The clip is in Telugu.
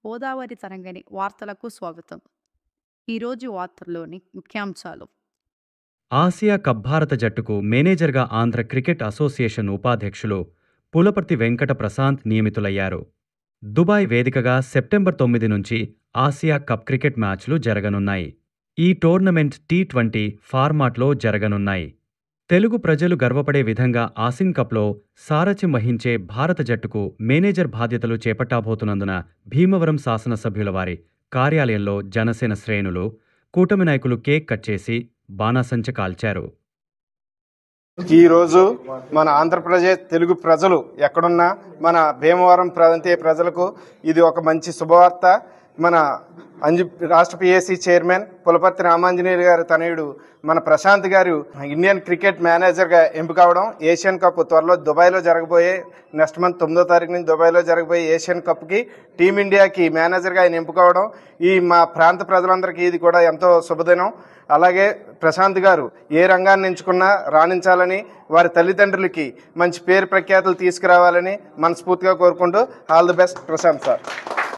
గోదావరి తరంగని వార్తలకు స్వాగతం. ఈరోజు వార్తల్లోని ముఖ్యాంశాలు. ఆసియా కప్ భారత జట్టుకు మేనేజర్గా ఆంధ్ర క్రికెట్ అసోసియేషన్ ఉపాధ్యక్షులు పులపర్తి వెంకట ప్రశాంత్ నియమితులయ్యారు. దుబాయ్ వేదికగా సెప్టెంబర్ 9 నుంచి ఆసియా కప్ క్రికెట్ మ్యాచ్లు జరగనున్నాయి. ఈ టోర్నమెంట్ టీ20 ఫార్మాట్లో జరగనున్నాయి. తెలుగు ప్రజలు గర్వపడే విధంగా ఆసిన్ కప్లో సారథ్యం వహించే భారత జట్టుకు మేనేజర్ బాధ్యతలు చేపట్టాబోతున్నందున భీమవరం శాసనసభ్యుల వారి కార్యాలయంలో జనసేన శ్రేణులు, కూటమి నాయకులు కేక్ కట్ చేసి బాణాసంచ కాల్చారు. ఈరోజు మన ఆంధ్రప్రదేశ్ తెలుగు ప్రజలు ఎక్కడున్నా మన భీమవరం ప్రాంతీయ ప్రజలకు ఇది ఒక మంచి శుభవార్త. మన రాష్ట్ర పిఏసీ చైర్మన్ పులపర్తి రామాంజనేయులు గారి తనయుడు మన ప్రశాంత్ గారు ఇండియన్ క్రికెట్ మేనేజర్గా ఎంపిక అవడం, ఏషియన్ కప్ త్వరలో దుబాయ్లో జరగబోయే నెక్స్ట్ మంత్ 9వ తారీఖు నుంచి దుబాయ్లో జరగబోయే ఏషియన్ కప్కి టీమిండియాకి మేనేజర్గా ఆయన ఎంపిక అవడం ఈ మా ప్రాంత ప్రజలందరికీ ఇది కూడా ఎంతో శుభదినం. అలాగే ప్రశాంత్ గారు ఏ రంగాన్ని ఎంచుకున్నా రాణించాలని, వారి తల్లిదండ్రులకి మంచి పేరు ప్రఖ్యాతులు తీసుకురావాలని మనస్ఫూర్తిగా కోరుకుంటూ all the best Prashant sir.